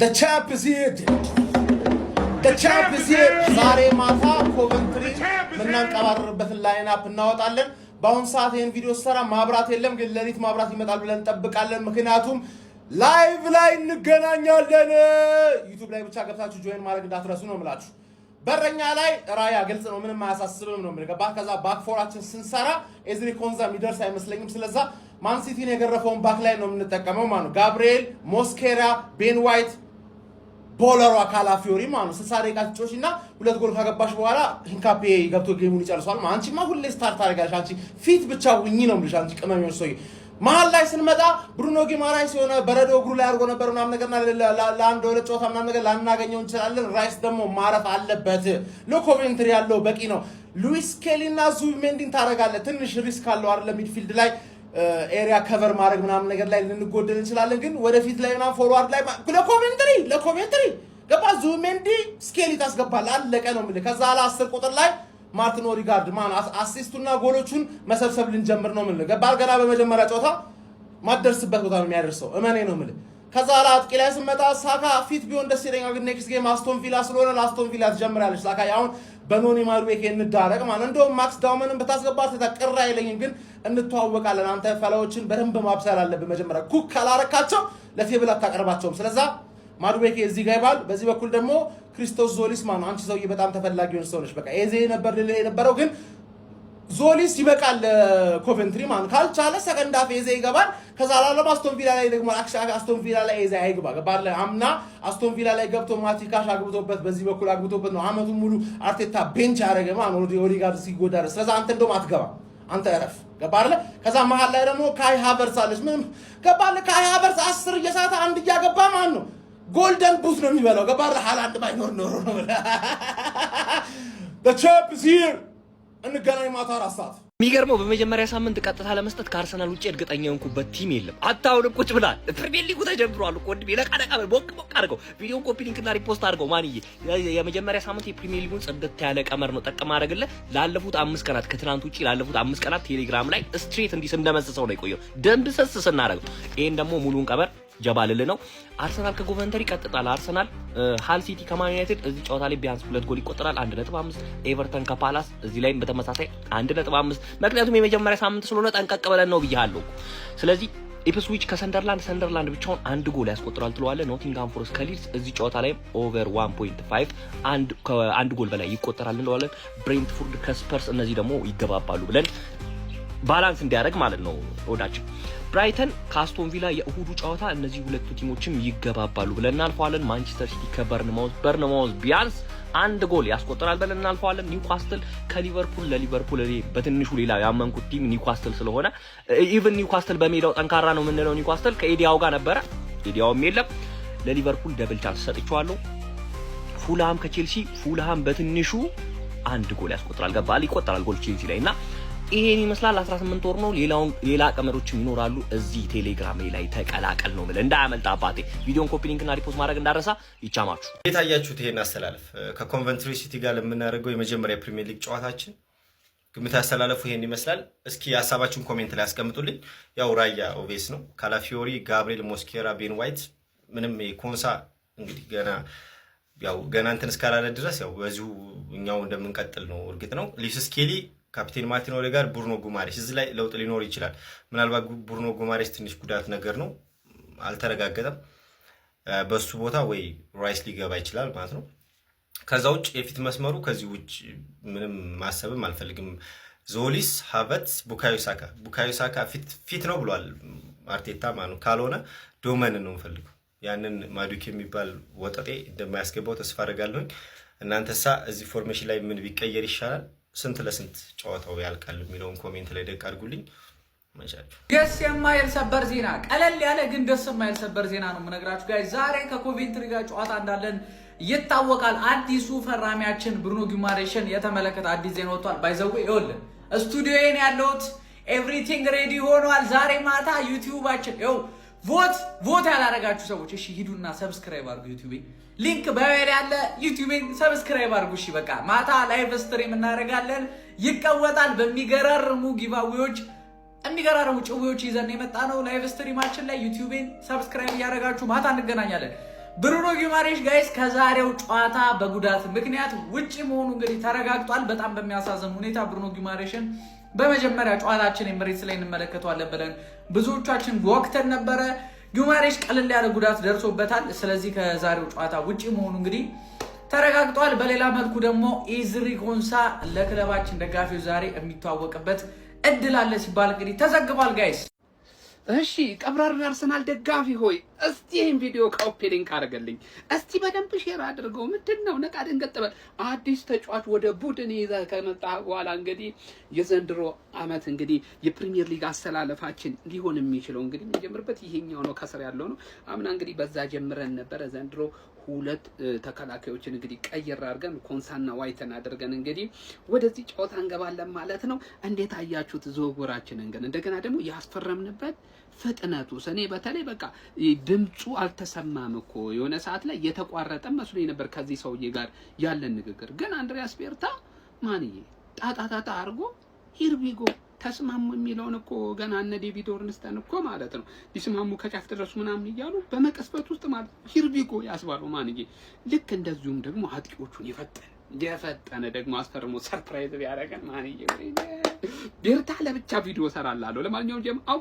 The champ is here. The champ is here. ዛሬ ማታ ኮቨንትሪ ምናንቀባረርበትን ላይንአፕ እናወጣለን። በአሁን ሰዓት ይሄን ቪዲዮ ሰራ ማብራት የለም ግን ለሊት ማብራት ይመጣል ብለን እንጠብቃለን። ምክንያቱም ላይቭ ላይ እንገናኛለን። ዩቲዩብ ላይ ብቻ ገብታችሁ ጆይን ማድረግ እንዳትረሱ ነው የምላችሁ። በረኛ ላይ ራያ ግልጽ ነው ምንም አያሳስብም ነው የምልህ። ከዛ ባክ ፎራችን ስንሰራ ኤዝሪ ኮንዛ የሚደርስ አይመስለኝም። ስለዛ ማን ሲቲን የገረፈውን ባክ ላይ ነው የምንጠቀመው ማለት ነው። ጋብሪኤል ሞስኬራ፣ ቤን ዋይት፣ ቦለሯ ካላፊዮሪ ማለት ነው። 60 ደቂቃ ትጮሽና ሁለት ጎል ካገባሽ በኋላ ሂንካፔ ገብቶ ጌሙን ይጨርሳል። አንቺማ ሁሌ ስታርት አድርጋሽ አንቺ ፊት ብቻ ውኝ ነው የምልሽ። አንቺ ቅመሚዎች ሰውዬ መሀል ላይ ስንመጣ ብሩኖ ጊማራይስ የሆነ በረዶ እግሩ ላይ አድርጎ ነበር ምናምን ነገርና ለአንድ ወደ ጨዋታ ምናምን ነገር ላናገኘው እንችላለን። ራይስ ደግሞ ማረፍ አለበት። ለኮቬንትሪ ያለው በቂ ነው። ሉዊስ ኬሊና ዙቢሜንዲን ታረጋለህ። ትንሽ ሪስክ አለው አይደል? ሚድፊልድ ላይ ኤሪያ ከቨር ማድረግ ምናምን ነገር ላይ ልንጎደል እንችላለን። ግን ወደፊት ላይ እና ፎርዋርድ ላይ ለኮቬንትሪ ገባ ዙቢሜንዲ ስኬሊ ታስገባል። አለቀ ነው የምልህ። ከዛ አላ 10 ቁጥር ላይ ማርቲን ኦዲጋርድ አሲስቱና ጎሎቹን መሰብሰብ ልንጀምር ነው የምልህ። ገባህ? ገና በመጀመሪያ ጨዋታ ማደርስበት ቦታ ነው የሚያደርሰው። እመኔ ነው የምልህ። ከዛ አላ አጥቂ ላይ ስመጣ ሳካ ፊት ቢሆን ደስ ይለኛል። ግን ኔክስት ጌም አስቶን ቪላ ስለሆነ ለአስቶን ቪላ ትጀምራለች ሳካ። አሁን በኖኒ ማዱዌኬ እንዳረቅ ማለት እንደውም ማክስ ዳውመንን ብታስገባት ተቀራ አይለኝም። ግን እንተዋወቃለን። አንተ ፈላዎችን በደንብ ማብሰል አለብህ። መጀመሪያ ኩክ ካላረካቸው ለቴብል አታቀርባቸውም። ስለዛ ማዱዌኬ እዚህ ጋር ይባል። በዚህ በኩል ደግሞ ክሪስቶስ ዞሊስ ማን አንቺ ሰውዬ በጣም ተፈላጊ የሆነ ሰው ነሽ። በቃ ኤዜ ነበር ልልህ የነበረው ግን ዞሊስ ይበቃል። ኮቨንትሪ ማን ካልቻለ ሰከንድ አፍ ኤዜ ይገባል። ከዛ አላለም አስቶን ቪላ ላይ ደግሞ አስቶን ቪላ ላይ ኤዜ አይግባ። ገባለ አምና አስቶን ቪላ ላይ ገብቶ ማቲካሽ አግብቶበት በዚህ በኩል አግብቶበት ነው አመቱን ሙሉ አርቴታ ቤንች ያደረገ ማን ኦዲጋርድ ሲጎዳ ድረስ። ስለዛ አንተ እንደውም አትገባ አንተ እረፍ። ገባለ ከዛ መሀል ላይ ደግሞ ካይ ሃቨርስ አለች። ምንም ገባለ ካይ ሃቨርስ 10 እየሳተ አንድ እያገባ ማን ነው ጎልደን ቡት ነው የሚበላው። ገባለ ሃላንድ ባይኖር ኖሮ ነው። The champ is here. እንገናኝ ማታ 4 ሰዓት። የሚገርመው በመጀመሪያ ሳምንት ቀጥታ ለመስጠት ከአርሰናል ውጪ እርግጠኛ የሆንኩበት ቲም የለም። አታውንም ቁጭ ብላል። ፕሪሚየር ሊጉ ተጀምሯል እኮ ወንድሜ። ለቃ ቦቅ አድርገው ቪዲዮን ኮፒ ሊንክ እና ሪፖስት አድርገው ማንዬ። የመጀመሪያ ሳምንት የፕሪሚየር ሊጉን ጽድት ያለ ቀመር ነው ጠቀም አደረግልህ። ላለፉት 5 ቀናት ከትናንት ውጪ ላለፉት 5 ቀናት ቴሌግራም ላይ ስትሬት እንዲህ እንደመሰሰው ነው የቆየው። ደንብ ሰስ ስናደርገው ይሄን ደግሞ ሙሉን ቀመር ጀባልል ነው። አርሰናል ከኮቨንተሪ ቀጥታል። አርሰናል ሃል ሲቲ ከማን ዩናይትድ እዚህ ጨዋታ ላይ ቢያንስ 2 ጎል ይቆጠራል 1.5። ኤቨርተን ከፓላስ እዚህ ላይም በተመሳሳይ 1.5። ምክንያቱም የመጀመሪያ ሳምንት ስለሆነ ጠንቀቅ ብለን ነው ብያለሁ። ስለዚህ ኢፕስዊች ከሰንደርላንድ ብቻውን 1 ጎል ያስቆጥራል ትለዋለህ። ኖቲንግሃም ፎረስት ከሊድስ እዚህ ጨዋታ ላይ ኦቨር 1.5 1 ጎል በላይ ይቆጠራል እንለዋለን። ብሬንትፎርድ ከስፐርስ እነዚህ ደግሞ ይገባባሉ ብለን ባላንስ እንዲያደርግ ማለት ነው ወዳችን። ብራይተን ከአስቶን ቪላ የእሁዱ ጨዋታ እነዚህ ሁለቱ ቲሞችም ይገባባሉ ብለን እናልፈዋለን። ማንቸስተር ሲቲ ከበርንማውዝ ቢያንስ 1 ጎል ያስቆጥራል ብለን እናልፈዋለን። ኒውካስትል ከሊቨርፑል ለሊቨርፑል በትንሹ ሌላ ያመንኩት ቲም ኒውካስትል ስለሆነ ኢቭን ኒውካስትል በሜዳው ጠንካራ ነው የምንለው ኒውካስትል ከኤዲያው ጋር ነበረ። ኤዲያውም የለም። ለሊቨርፑል ደብል ቻንስ ሰጥቼዋለሁ። ፉልሃም ከቼልሲ ፉልሃም በትንሹ 1 ጎል ያስቆጥራል። ገባል ይቆጠራል ጎል ቼልሲ ላይ እና ይሄን ይመስላል። 18 ወር ነው። ሌላ ቀመሮችም ይኖራሉ። እዚህ ቴሌግራም ላይ ተቀላቀል ነው ማለት እንዳያመልጥ አባቴ። ቪዲዮን ኮፒ ሊንክ እና ሪፖስት ማድረግ እንዳረሳ ይቻማችሁ። የታያችሁት ይሄን አስተላለፍ ከኮንቨንትሪ ሲቲ ጋር ለምናደርገው የመጀመሪያ ፕሪሚየር ሊግ ጨዋታችን ግምት ያስተላለፉ ይሄን ይመስላል። እስኪ ሐሳባችሁን ኮሜንት ላይ አስቀምጡልኝ። ያው ራያ ኦቬስ ነው፣ ካላፊዮሪ፣ ጋብሪኤል ሞስኬራ፣ ቤን ዋይት ምንም ኮንሳ እንግዲህ ገና እንትን እስካላለ ድረስ ያው በዚሁ እኛው እንደምንቀጥል ነው እርግጥ ነው። ሉዊስ ስኬሊ፣ ካፒቴን ማርቲን ኦዴጋርድ፣ ብሩኖ ጉማሬስ እዚህ ላይ ለውጥ ሊኖር ይችላል። ምናልባት ብሩኖ ጉማሬስ ትንሽ ጉዳት ነገር ነው አልተረጋገጠም። በሱ ቦታ ወይ ራይስ ሊገባ ይችላል ማለት ነው። ከዛ ውጭ የፊት መስመሩ ከዚህ ውጭ ምንም ማሰብም አልፈልግም። ዞሊስ፣ ሃቨርትዝ፣ ቡካዮ ሳካ ፊት ነው ብሏል አርቴታ ማለት ነው። ካልሆነ ዶመን ነው የምፈልገው። ያንን ማዱኬ የሚባል ወጠጤ እንደማያስገባው ተስፋ አደርጋለሁ። እናንተሳ እዚህ ፎርሜሽን ላይ ምን ቢቀየር ይሻላል? ስንት ለስንት ጨዋታው ያልቃል የሚለውን ኮሜንት ላይ ደቅ አድርጉልኝ። መቻችሁ ደስ የማይል ሰበር ዜና፣ ቀለል ያለ ግን ደስ የማይል ሰበር ዜና ነው የምነግራችሁ ጋር። ዛሬ ከኮቬንትሪ ጋር ጨዋታ እንዳለን ይታወቃል። አዲሱ ፈራሚያችን ብሩኖ ጊማሬሽን የተመለከተ አዲስ ዜና ወጥቷል። ባይዘው ይኸውልህ ስቱዲዮዬን ያለሁት ኤቭሪቲንግ ሬዲ ሆኗል። ዛሬ ማታ ዩቲዩባችን ቮት ያላረጋችሁ ሰዎች እሺ ሂዱና ሰብስክራይብ አድርጉ። ዩቲዩብ ሊንክ ባዮል ያለ ዩቲዩብን ሰብስክራይብ አድርጉ። እሺ በቃ ማታ ላይቭ ስትሪም እናደርጋለን። ይቀወጣል በሚገራርሙ ጊቫዌዎች የሚገራርሙ ጭዌዎች ይዘን የመጣ ነው። ላይቭ ስትሪማችን ላይ ዩቲዩብን ሰብስክራይብ ያደረጋችሁ ማታ እንገናኛለን። ብሩኖ ጊማሬሽ ጋይስ ከዛሬው ጨዋታ በጉዳት ምክንያት ውጪ መሆኑ እንግዲህ ተረጋግጧል። በጣም በሚያሳዝን ሁኔታ ብሩኖ ጊማሬሽን በመጀመሪያ ጨዋታችን ኤምሬትስ ላይ እንመለከተዋለን ብለን ብዙዎቻችን ወቅተን ነበረ። ጊማሬሽ ቀለል ያለ ጉዳት ደርሶበታል። ስለዚህ ከዛሬው ጨዋታ ውጪ መሆኑ እንግዲህ ተረጋግጧል። በሌላ መልኩ ደግሞ ኤዝሪ ኮንሳ ለክለባችን ደጋፊዎች ዛሬ የሚተዋወቅበት እድል አለ ሲባል እንግዲህ ተዘግቧል ጋይስ። እሺ ቀብራራ አርሰናል ደጋፊ ሆይ እስቲ ይሄን ቪዲዮ ኮፒ ሊንክ አድርገልኝ፣ እስቲ በደንብ ሼር አድርገው። ምንድነው ነቃ ደንገጥ በል። አዲስ ተጫዋች ወደ ቡድን ይዘህ ከመጣ በኋላ እንግዲህ የዘንድሮ አመት እንግዲህ የፕሪሚየር ሊግ አስተላለፋችን ሊሆን የሚችለው እንግዲህ የሚጀምርበት ይሄኛው ነው፣ ከስር ያለው ነው። አምና እንግዲህ በዛ ጀምረን ነበረ። ዘንድሮ ሁለት ተከላካዮችን እንግዲህ ቀይር አድርገን ኮንሳና ዋይተን አድርገን እንግዲህ ወደዚህ ጨዋታ እንገባለን ማለት ነው። እንዴት አያችሁት ዝውውራችንን? ግን እንደገና ደግሞ ያስፈረምንበት ፍጥነቱ እኔ በተለይ በቃ ድምጹ አልተሰማም እኮ የሆነ ሰዓት ላይ የተቋረጠ መስሎኝ ነበር ከዚህ ሰውዬ ጋር ያለን ንግግር። ግን አንድሪያስ ቤርታ ማንዬ ጣጣጣጣ አድርጎ ሂርቢጎ ተስማሙ የሚለውን እኮ ገና እነ ዴቪድ ኦርንስተን እኮ ማለት ነው ሊስማሙ ከጫፍ ድረሱ ምናምን እያሉ በመቀስበት ውስጥ ማለት ሂርቢጎ ያስባለው ማንዬ። ልክ እንደዚሁም ደግሞ አጥቂዎቹን የፈጠነ ደግሞ አስፈርሞ ሰርፕራይዝ ቢያደርገን ማንዬ ቤርታ ለብቻ ቪዲዮ ሰራላለሁ። ለማንኛውም ጀምአው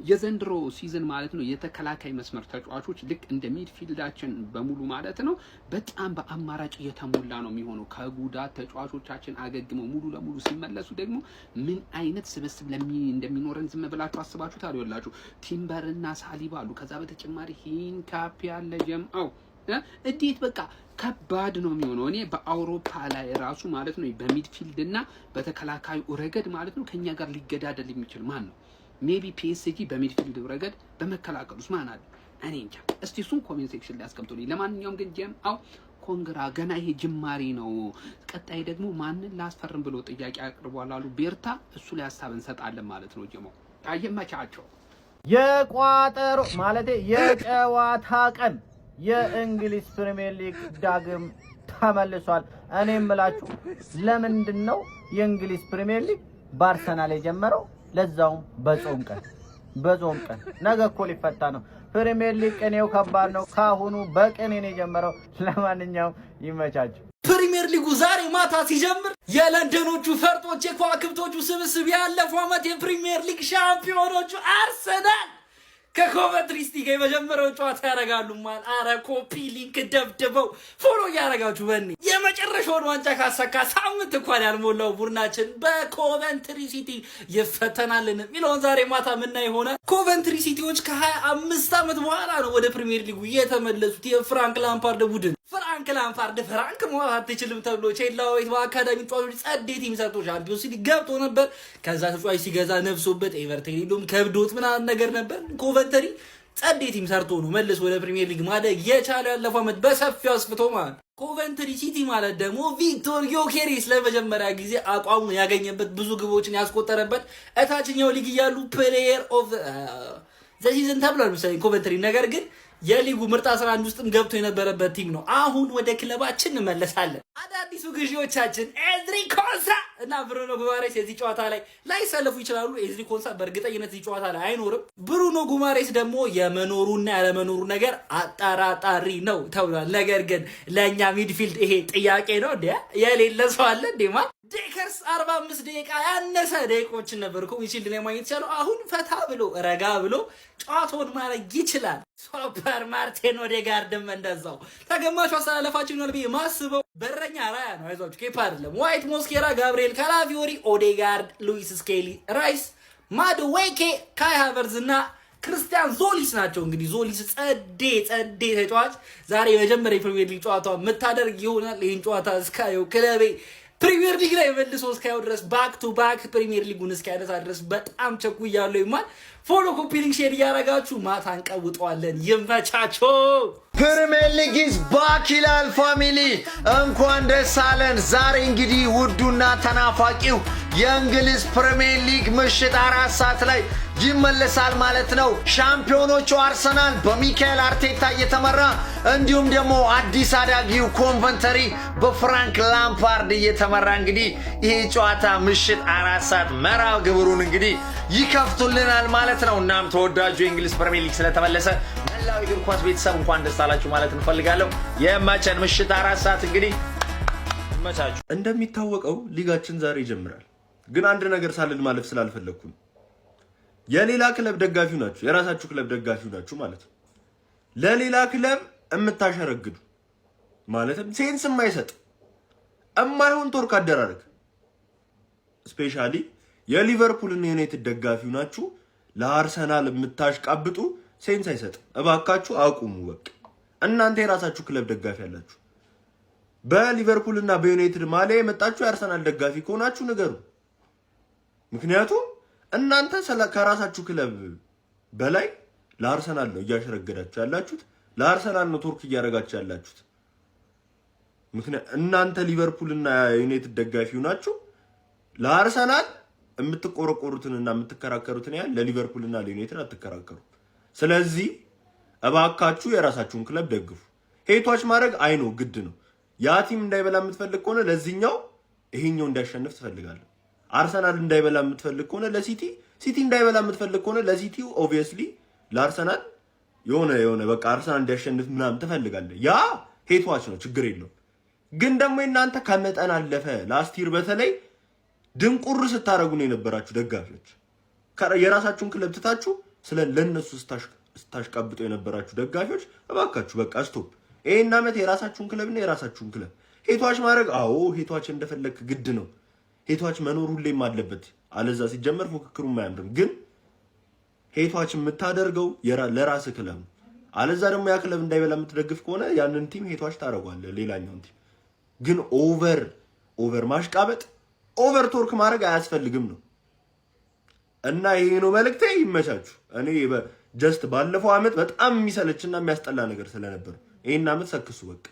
የዘንድሮ ሲዝን ማለት ነው የተከላካይ መስመር ተጫዋቾች ልክ እንደ ሚድፊልዳችን በሙሉ ማለት ነው በጣም በአማራጭ እየተሞላ ነው የሚሆነው። ከጉዳት ተጫዋቾቻችን አገግመው ሙሉ ለሙሉ ሲመለሱ ደግሞ ምን አይነት ስብስብ እንደሚኖረን ዝም ብላችሁ አስባችሁታል? ይኸውላችሁ ቲምበርና ሳሊባ አሉ። ከዛ በተጨማሪ ሂንካፒ ያለ ጀምአው እንዴት በቃ ከባድ ነው የሚሆነው። እኔ በአውሮፓ ላይ ራሱ ማለት ነው በሚድፊልድ እና በተከላካዩ ረገድ ማለት ነው ከኛ ጋር ሊገዳደል የሚችል ማን ነው? ሜቢ ፒኤስጂ በሚድፊልድ ረገድ በመከላከሉስ ማን አለ? እኔ እንጃ። እስቲ እሱን ኮሜንት ሴክሽን ላይ አስቀምጡልኝ። ለማንኛውም ግን ጀምአው ኮንግራ ገና ይሄ ጅማሬ ነው። ቀጣይ ደግሞ ማንን ላስፈርም ብሎ ጥያቄ አቅርቧል አሉ ቤርታ። እሱ ላይ ሀሳብ እንሰጣለን ማለት ነው። ጀምአው አይመቻቸው። የቋጠሮ ማለት የጨዋታ ቀን የእንግሊዝ ፕሪሚየር ሊግ ዳግም ተመልሷል። እኔ የምላችሁ ለምንድነው የእንግሊዝ ፕሪሚየር ሊግ በአርሰናል የጀመረው? ለዛውም በጾም ቀን ነገ እኮ ሊፈታ ነው። ፕሪሚየር ሊግ ቅኔው ከባድ ነው። ካሁኑ በቅኔ ነው የጀመረው። ለማንኛውም ይመቻችሁ። ፕሪሚየር ሊጉ ዛሬ ማታ ሲጀምር የለንደኖቹ ፈርጦች የከዋክብቶቹ ስብስብ ያለፈው ዓመት የፕሪሚየር ሊግ ሻምፒዮኖቹ አርሰናል ከኮቨንትሪ ሲቲ ጋር የመጀመሪያውን ጨዋታ ያደርጋሉ። ማለት አረ ኮፒ ሊንክ ደብድበው ፎሎ እያደረጋችሁ በእኔ የመጨረሻውን ዋንጫ ካሳካ ሳምንት እንኳን ያልሞላው ቡድናችን በኮቨንትሪ ሲቲ ይፈተናልን የሚለውን ዛሬ ማታ ምናይ ሆነ። ኮቨንትሪ ሲቲዎች ከ25 ዓመት በኋላ ነው ወደ ፕሪሚየር ሊጉ የተመለሱት። የፍራንክ ላምፓርድ ቡድን ፍራንክ መዋት አትችልም ተብሎ ቼላዊት በአካዳሚ ተጫዋቾች ጸዴት የሚሰጡ ቻምፒዮንስ ሊግ ገብቶ ነበር። ከዛ ተጫዋች ሲገዛ ነፍሶበት ኤቨርተን ሄዶም ከብዶት ምናምን ነገር ነበር። ኮቨንትሪ ጸዴት የሚሰርቶ ነው መልሶ ወደ ፕሪሚየር ሊግ ማደግ የቻለው ያለፈው ዓመት በሰፊው አስፍቶ ማለት። ኮቨንትሪ ሲቲ ማለት ደግሞ ቪክቶር ዮኬሬስ ለመጀመሪያ ጊዜ አቋሙን ያገኘበት ብዙ ግቦችን ያስቆጠረበት እታችኛው ሊግ እያሉ ፕሌየር ኦፍ ዘ ሲዝን ተብሏል መሰለኝ ኮቨንትሪ። ነገር ግን የሊጉ ምርጥ 11 ውስጥም ገብቶ የነበረበት ቲም ነው። አሁን ወደ ክለባችን እንመለሳለን። አዳዲሱ ግዢዎቻችን ኤዝሪ ኮንሳ እና ብሩኖ ጉማሬስ የዚህ ጨዋታ ላይ ላይሰለፉ ይችላሉ። ኤዝሪ ኮንሳ በእርግጠኝነት እዚህ ጨዋታ ላይ አይኖርም። ብሩኖ ጉማሬስ ደግሞ የመኖሩና ያለመኖሩ ነገር አጣራጣሪ ነው ተብሏል። ነገር ግን ለእኛ ሚድፊልድ ይሄ ጥያቄ ነው። እንዴ የሌለ ሰው አለ እንዴማ? ዴከርስ 45 ደቂቃ ያነሰ ደቂቆችን ነበር እኮ ሚችል ለማግኘት ይችላል። አሁን ፈታ ብሎ ረጋ ብሎ ጨዋታውን ማድረግ ይችላል። ሱፐር ማርቲን ኦዴጋርድም እንደዛው ተገማቹ አሰላለፋችን ነው ብዬ ማስበው በረኛ ራያ ነው። አይዟችሁ ኬፓ አይደለም። ዋይት ሞስኬራ፣ ጋብሪኤል ካላፊዮሪ፣ ኦዴጋርድ፣ ሉዊስ ስኬሊ፣ ራይስ፣ ማድዌኬ፣ ካይ ሃቨርዝ እና ክርስቲያን ዞሊስ ናቸው። እንግዲህ ዞሊስ ጸዴ ተጫዋች ዛሬ የመጀመሪያ የፕሪሚየር ሊግ ጨዋታው የምታደርግ ይሆናል። ይህን ጨዋታ እስካየው ክለቤ ፕሪሚየር ሊግ ላይ መልሶ እስካየው ድረስ ባክ ቱ ባክ ፕሪሚየር ሊጉን እስካያነሳ ድረስ በጣም ቸኩያለሁ። ይማል ፎሎ ኮፒ ሊንክ ሼር እያደረጋችሁ ማታ እንቀውጠዋለን። ይመቻችሁ። ፕሪሚየር ሊግ ኢዝ ባክ ይላል ፋሚሊ፣ እንኳን ደስ አለን። ዛሬ እንግዲህ ውዱና ተናፋቂው የእንግሊዝ ፕሪሚየር ሊግ ምሽት 4 ሰዓት ላይ ይመለሳል ማለት ነው። ሻምፒዮኖቹ አርሰናል በሚካኤል አርቴታ እየተመራ እንዲሁም ደግሞ አዲስ አዳጊው ኮንቨንተሪ በፍራንክ ላምፓርድ እየተመራ እንግዲህ ይሄ ጨዋታ ምሽት 4 ሰዓት መርሃ ግብሩን እንግዲህ ይከፍቱልናል ማለት ነው። እናም ተወዳጁ የእንግሊዝ ፕሪሚየር ሊግ ስለተመለሰ መላው እግር ኳስ ቤተሰብ እንኳን ደስ አላችሁ ማለት እንፈልጋለሁ። የማቸን ምሽት 4 ሰዓት እንግዲህ ይመቻችሁ። እንደሚታወቀው ሊጋችን ዛሬ ይጀምራል። ግን አንድ ነገር ሳልል ማለፍ ስላልፈለኩ የሌላ ክለብ ደጋፊው ናችሁ፣ የራሳችሁ ክለብ ደጋፊው ናችሁ ማለት ነው። ለሌላ ክለብ የምታሸረግዱ ማለትም ሴንስ የማይሰጥ እማይሆን ቶርክ አደራረግ ስፔሻሊ የሊቨርፑል እና የዩናይትድ ደጋፊው ናችሁ። ለአርሰናል የምታሽቃብጡ ሴንስ አይሰጥም። እባካችሁ አቁሙ። በቃ እናንተ የራሳችሁ ክለብ ደጋፊ ያላችሁ በሊቨርፑል እና በዩናይትድ ማሊያ የመጣችሁ የአርሰናል ደጋፊ ከሆናችሁ ንገሩ። ምክንያቱም እናንተ ከራሳችሁ ክለብ በላይ ለአርሰናል ነው እያሸረገዳችሁ ያላችሁት፣ ለአርሰናል ነው ቶርክ እያደረጋችሁ ያላችሁት። እናንተ ሊቨርፑል እና ዩናይትድ ደጋፊው ናችሁ። ለአርሰናል የምትቆረቆሩትንና የምትከራከሩትን ያህል ለሊቨርፑል እና ለዩናይትድ አትከራከሩ። ስለዚህ እባካችሁ የራሳችሁን ክለብ ደግፉ። ሄቷች ማድረግ አይኖ ግድ ነው። ያ ቲም እንዳይበላ የምትፈልግ ከሆነ ለዚህኛው ይሄኛው እንዲያሸንፍ ትፈልጋለህ። አርሰናል እንዳይበላ የምትፈልግ ከሆነ ለሲቲ፣ ሲቲ እንዳይበላ የምትፈልግ ከሆነ ለሲቲ ኦብቪየስሊ ለአርሰናል የሆነ በቃ አርሰናል እንዲያሸንፍ ምናምን ትፈልጋለህ። ያ ሄቷች ነው፣ ችግር የለውም። ግን ደግሞ እናንተ ከመጠን አለፈ። ላስቲር በተለይ ድንቁር ስታረጉ ነው የነበራችሁ ደጋፊዎች። የራሳችሁን ክለብ ትታችሁ ለነሱ ስታሽቃብጡ የነበራችሁ ደጋፊዎች እባካችሁ በቃ ስቶፕ። ይሄን ዓመት የራሳችሁን ክለብና የራሳችሁን ክለብ ሄቷች ማድረግ ሄቷች እንደፈለክ ግድ ነው። ሄቷች መኖር ሁሌም አለበት። አለዛ ሲጀመር ፉክክሩም አያምርም። ግን ሄቷች የምታደርገው ለራስ ክለብ ነው። አለዛ ደግሞ ያ ክለብ እንዳይበላ የምትደግፍ ከሆነ ያንን ቲም ሄቷች ታደርጓለህ ሌላኛውን ቲም። ግን ኦቨር ማሽቃበጥ፣ ኦቨር ቶርክ ማድረግ አያስፈልግም ነው እና ይሄ ነው መልእክቴ። ይመቻችሁ። እኔ ጀስት ባለፈው ዓመት በጣም የሚሰለችና የሚያስጠላ ነገር ስለነበር ይሄን ዓመት ሰክሱ በቃ።